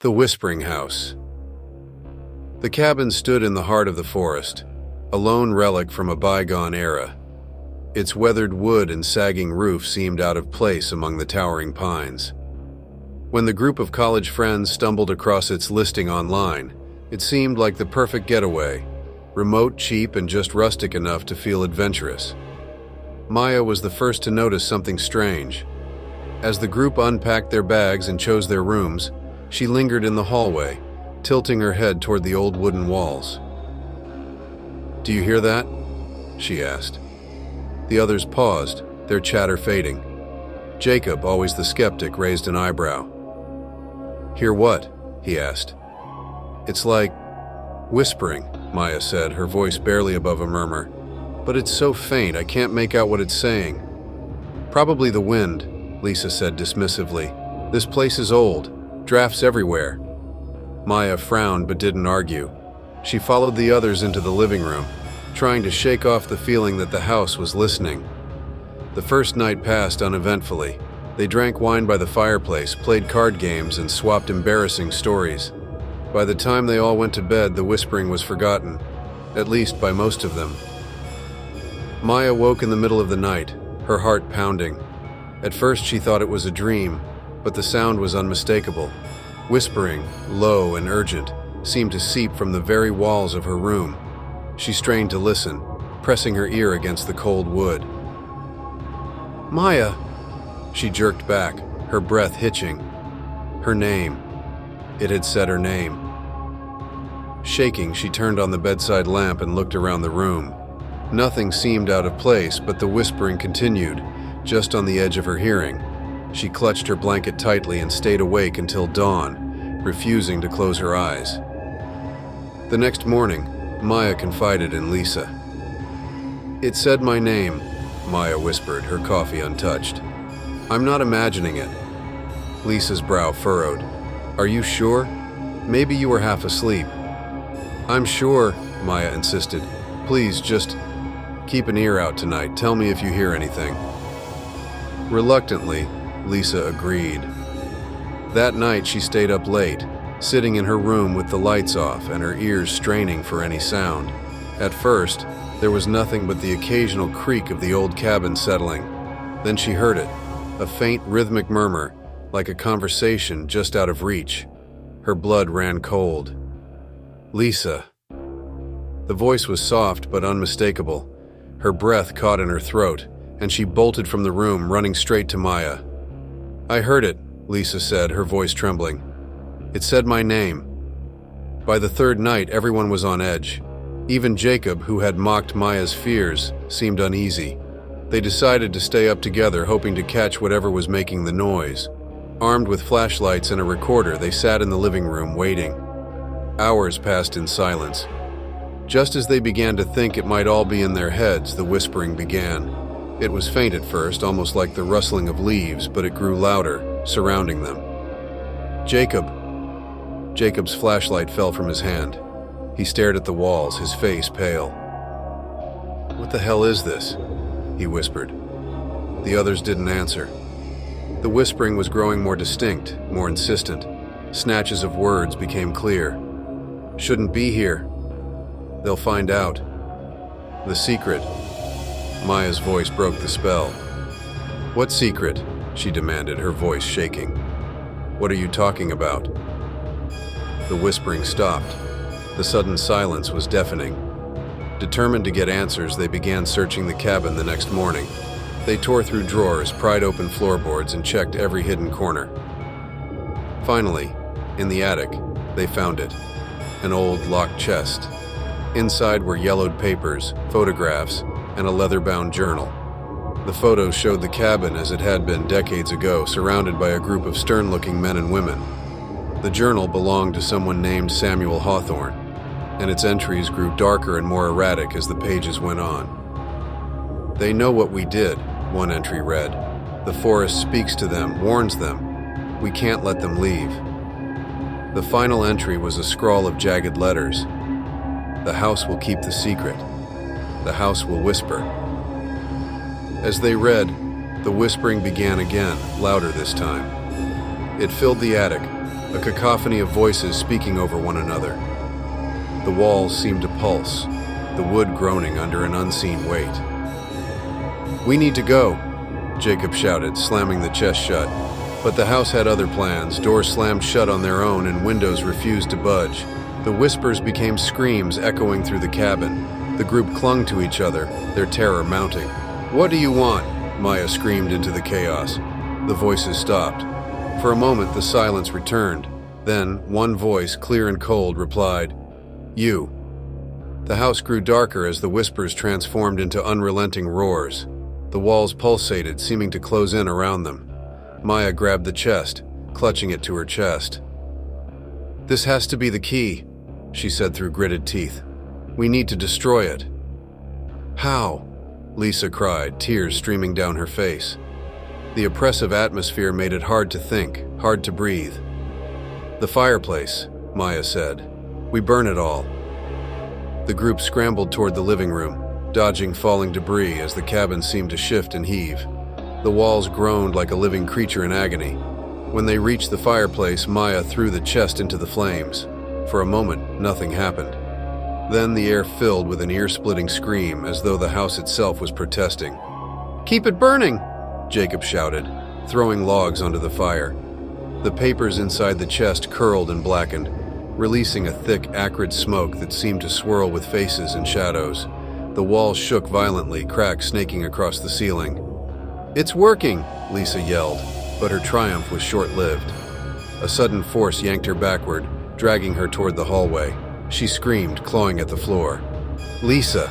The Whispering House. The cabin stood in the heart of the forest, a lone relic from a bygone era. Its weathered wood and sagging roof seemed out of place among the towering pines. When the group of college friends stumbled across its listing online, it seemed like the perfect getaway, remote, cheap, and just rustic enough to feel adventurous. Maya was the first to notice something strange. As the group unpacked their bags and chose their rooms, she lingered in the hallway, tilting her head toward the old wooden walls. "Do you hear that?" she asked. The others paused, their chatter fading. Jacob, always the skeptic, raised an eyebrow. "Hear what?" he asked. "It's like whispering," Maya said, her voice barely above a murmur. "But it's so faint, I can't make out what it's saying." "Probably the wind," Lisa said dismissively. "This place is old. Drafts everywhere." Maya frowned but didn't argue. She followed the others into the living room, trying to shake off the feeling that the house was listening. The first night passed uneventfully. They drank wine by the fireplace, played card games, and swapped embarrassing stories. By the time they all went to bed, the whispering was forgotten, at least by most of them. Maya woke in the middle of the night, her heart pounding. At first she thought it was a dream, but the sound was unmistakable. Whispering, low and urgent, seemed to seep from the very walls of her room. She strained to listen, pressing her ear against the cold wood. "Maya!" She jerked back, her breath hitching. Her name. It had said her name. Shaking, she turned on the bedside lamp and looked around the room. Nothing seemed out of place, but the whispering continued, just on the edge of her hearing. She clutched her blanket tightly and stayed awake until dawn, refusing to close her eyes. The next morning, Maya confided in Lisa. "It said my name," Maya whispered, her coffee untouched. "I'm not imagining it." Lisa's brow furrowed. "Are you sure? Maybe you were half asleep." "I'm sure," Maya insisted. "Please, just keep an ear out tonight. Tell me if you hear anything." Reluctantly, Lisa agreed. That night she stayed up late, sitting in her room with the lights off and her ears straining for any sound. At first, there was nothing but the occasional creak of the old cabin settling. Then she heard it, a faint rhythmic murmur, like a conversation just out of reach. Her blood ran cold. "Lisa." The voice was soft but unmistakable. Her breath caught in her throat, and she bolted from the room, running straight to Maya. "I heard it," Lisa said, her voice trembling. "It said my name." By the third night, everyone was on edge. Even Jacob, who had mocked Maya's fears, seemed uneasy. They decided to stay up together, hoping to catch whatever was making the noise. Armed with flashlights and a recorder, they sat in the living room, waiting. Hours passed in silence. Just as they began to think it might all be in their heads, the whispering began. It was faint at first, almost like the rustling of leaves, but it grew louder, surrounding them. "Jacob." Jacob's flashlight fell from his hand. He stared at the walls, his face pale. "What the hell is this?" he whispered. The others didn't answer. The whispering was growing more distinct, more insistent. Snatches of words became clear. "Shouldn't be here. They'll find out. The secret." Maya's voice broke the spell. "What secret?" she demanded, her voice shaking. "What are you talking about?" The whispering stopped. The sudden silence was deafening. Determined to get answers, they began searching the cabin the next morning. They tore through drawers, pried open floorboards, and checked every hidden corner. Finally, in the attic, they found it. An old locked chest. Inside were yellowed papers, photographs, and a leather-bound journal. The photos showed the cabin as it had been decades ago, surrounded by a group of stern-looking men and women. The journal belonged to someone named Samuel Hawthorne, and its entries grew darker and more erratic as the pages went on. "They know what we did," one entry read. "The forest speaks to them, warns them. We can't let them leave." The final entry was a scrawl of jagged letters. "The house will keep the secret. The house will whisper." As they read, the whispering began again, louder this time. It filled the attic, a cacophony of voices speaking over one another. The walls seemed to pulse, the wood groaning under an unseen weight. "We need to go," Jacob shouted, slamming the chest shut. But the house had other plans. Doors slammed shut on their own and windows refused to budge. The whispers became screams echoing through the cabin. The group clung to each other, their terror mounting. "What do you want?" Maya screamed into the chaos. The voices stopped. For a moment, the silence returned. Then, one voice, clear and cold, replied, "You." The house grew darker as the whispers transformed into unrelenting roars. The walls pulsated, seeming to close in around them. Maya grabbed the chest, clutching it to her chest. "This has to be the key," she said through gritted teeth. "We need to destroy it." "How?" Lisa cried, tears streaming down her face. The oppressive atmosphere made it hard to think, hard to breathe. "The fireplace," Maya said. "We burn it all." The group scrambled toward the living room, dodging falling debris as the cabin seemed to shift and heave. The walls groaned like a living creature in agony. When they reached the fireplace, Maya threw the chest into the flames. For a moment, nothing happened. Then the air filled with an ear-splitting scream, as though the house itself was protesting. "Keep it burning!" Jacob shouted, throwing logs onto the fire. The papers inside the chest curled and blackened, releasing a thick, acrid smoke that seemed to swirl with faces and shadows. The walls shook violently, cracks snaking across the ceiling. "It's working!" Lisa yelled, but her triumph was short-lived. A sudden force yanked her backward, dragging her toward the hallway. She screamed, clawing at the floor. "Lisa!"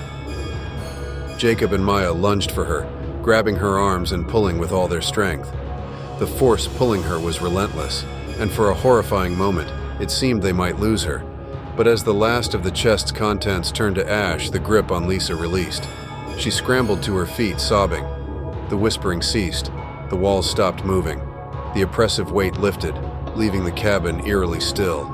Jacob and Maya lunged for her, grabbing her arms and pulling with all their strength. The force pulling her was relentless, and for a horrifying moment, it seemed they might lose her. But as the last of the chest's contents turned to ash, the grip on Lisa released. She scrambled to her feet, sobbing. The whispering ceased. The walls stopped moving. The oppressive weight lifted, leaving the cabin eerily still.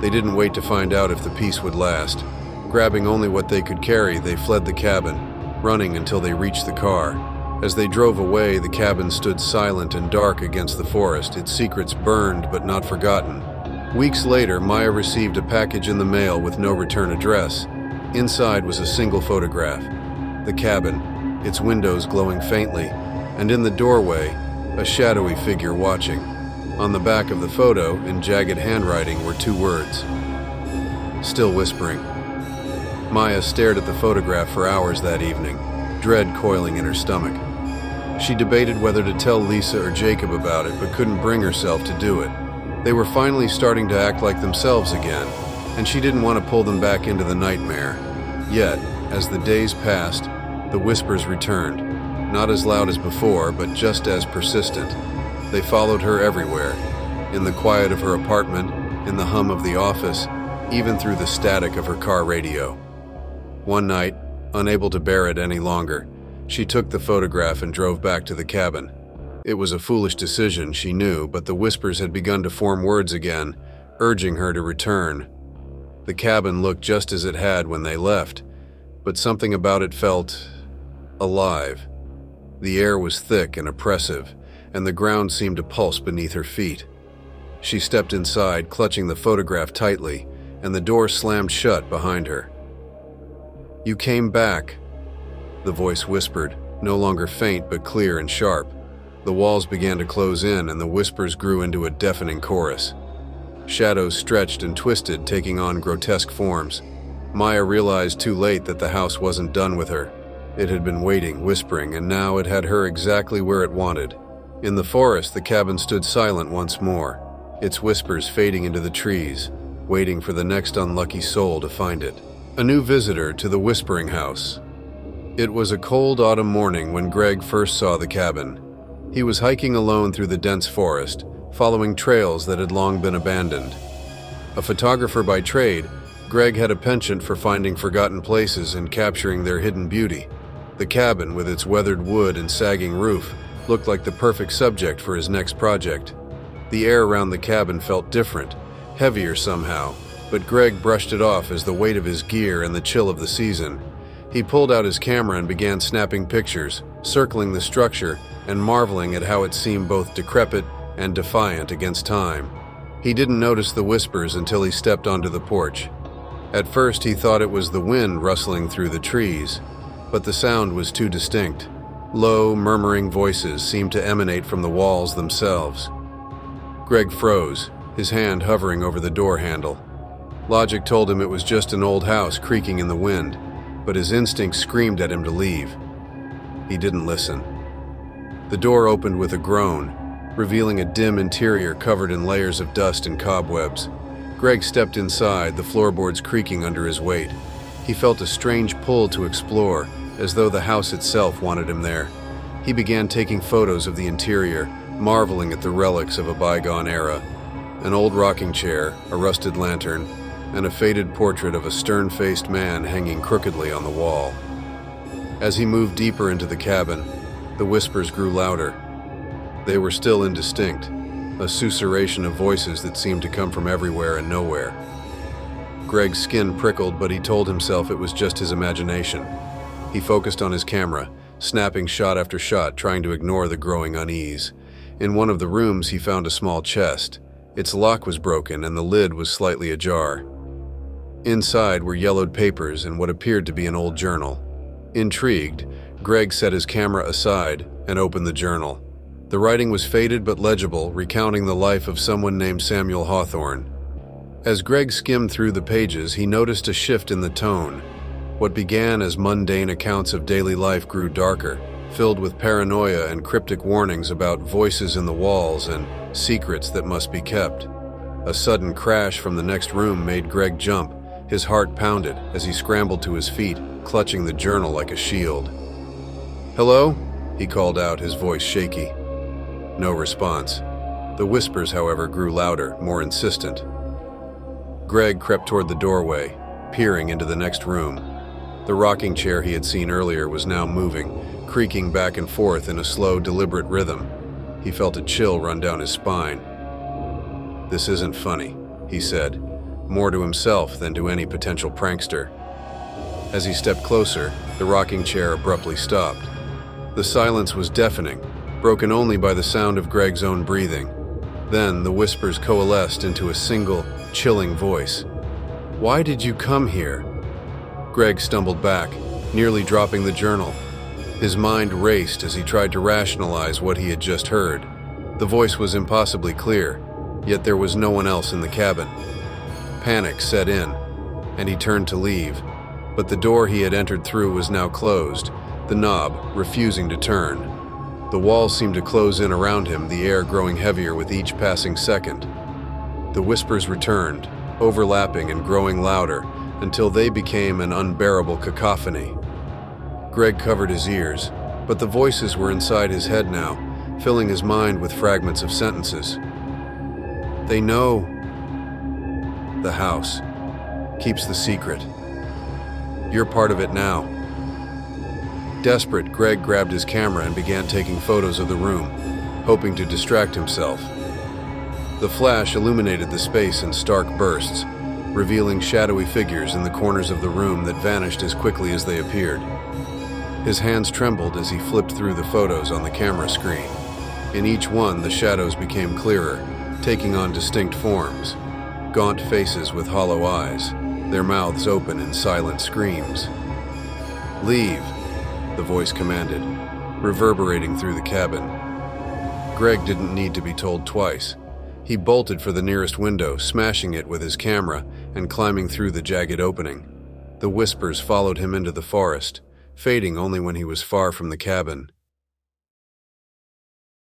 They didn't wait to find out if the peace would last. Grabbing only what they could carry, they fled the cabin, running until they reached the car. As they drove away, the cabin stood silent and dark against the forest, its secrets burned but not forgotten. Weeks later, Maya received a package in the mail with no return address. Inside was a single photograph. The cabin, its windows glowing faintly, and in the doorway, a shadowy figure watching. On the back of the photo, in jagged handwriting, were 2 words. "Still whispering." Maya stared at the photograph for hours that evening, dread coiling in her stomach. She debated whether to tell Lisa or Jacob about it, but couldn't bring herself to do it. They were finally starting to act like themselves again, and she didn't want to pull them back into the nightmare. Yet, as the days passed, the whispers returned, not as loud as before, but just as persistent. They followed her everywhere, in the quiet of her apartment, in the hum of the office, even through the static of her car radio. One night, unable to bear it any longer, she took the photograph and drove back to the cabin. It was a foolish decision, she knew, but the whispers had begun to form words again, urging her to return. The cabin looked just as it had when they left, but something about it felt alive. The air was thick and oppressive, and the ground seemed to pulse beneath her feet. She stepped inside, clutching the photograph tightly, and the door slammed shut behind her. "You came back," the voice whispered, no longer faint but clear and sharp. The walls began to close in, and the whispers grew into a deafening chorus. Shadows stretched and twisted, taking on grotesque forms. Maya realized too late that the house wasn't done with her. It had been waiting, whispering, and now it had her exactly where it wanted. In the forest, the cabin stood silent once more, its whispers fading into the trees, waiting for the next unlucky soul to find it. A new visitor to the Whispering House. It was a cold autumn morning when Greg first saw the cabin. He was hiking alone through the dense forest, following trails that had long been abandoned. A photographer by trade, Greg had a penchant for finding forgotten places and capturing their hidden beauty. The cabin, with its weathered wood and sagging roof, looked like the perfect subject for his next project. The air around the cabin felt different, heavier somehow, but Greg brushed it off as the weight of his gear and the chill of the season. He pulled out his camera and began snapping pictures, circling the structure and marveling at how it seemed both decrepit and defiant against time. He didn't notice the whispers until he stepped onto the porch. At first, he thought it was the wind rustling through the trees, but the sound was too distinct. Low, murmuring voices seemed to emanate from the walls themselves. Greg froze, his hand hovering over the door handle. Logic told him it was just an old house creaking in the wind, but his instinct screamed at him to leave. He didn't listen. The door opened with a groan, revealing a dim interior covered in layers of dust and cobwebs. Greg stepped inside, the floorboards creaking under his weight. He felt a strange pull to explore, as though the house itself wanted him there. He began taking photos of the interior, marveling at the relics of a bygone era. An old rocking chair, a rusted lantern, and a faded portrait of a stern-faced man hanging crookedly on the wall. As he moved deeper into the cabin, the whispers grew louder. They were still indistinct, a susurration of voices that seemed to come from everywhere and nowhere. Greg's skin prickled, but he told himself it was just his imagination. He focused on his camera, snapping shot after shot, trying to ignore the growing unease. In one of the rooms, he found a small chest. Its lock was broken and the lid was slightly ajar. Inside were yellowed papers and what appeared to be an old journal. Intrigued, Greg set his camera aside and opened the journal. The writing was faded but legible, recounting the life of someone named Samuel Hawthorne. As Greg skimmed through the pages, he noticed a shift in the tone. What began as mundane accounts of daily life grew darker, filled with paranoia and cryptic warnings about voices in the walls and secrets that must be kept. A sudden crash from the next room made Greg jump. His heart pounded as he scrambled to his feet, clutching the journal like a shield. "Hello?" he called out, his voice shaky. No response. The whispers, however, grew louder, more insistent. Greg crept toward the doorway, peering into the next room. The rocking chair he had seen earlier was now moving, creaking back and forth in a slow, deliberate rhythm. He felt a chill run down his spine. "This isn't funny," he said, more to himself than to any potential prankster. As he stepped closer, the rocking chair abruptly stopped. The silence was deafening, broken only by the sound of Greg's own breathing. Then the whispers coalesced into a single, chilling voice. "Why did you come here?" Greg stumbled back, nearly dropping the journal. His mind raced as he tried to rationalize what he had just heard. The voice was impossibly clear, yet there was no one else in the cabin. Panic set in, and he turned to leave, but the door he had entered through was now closed, the knob refusing to turn. The walls seemed to close in around him, the air growing heavier with each passing second. The whispers returned, overlapping and growing louder, until they became an unbearable cacophony. Greg covered his ears, but the voices were inside his head now, filling his mind with fragments of sentences. "They know. The house keeps the secret. You're part of it now." Desperate, Greg grabbed his camera and began taking photos of the room, hoping to distract himself. The flash illuminated the space in stark bursts, revealing shadowy figures in the corners of the room that vanished as quickly as they appeared. His hands trembled as he flipped through the photos on the camera screen. In each one, the shadows became clearer, taking on distinct forms. Gaunt faces with hollow eyes, their mouths open in silent screams. "Leave," the voice commanded, reverberating through the cabin. Greg didn't need to be told twice. He bolted for the nearest window, smashing it with his camera and climbing through the jagged opening. The whispers followed him into the forest, fading only when he was far from the cabin.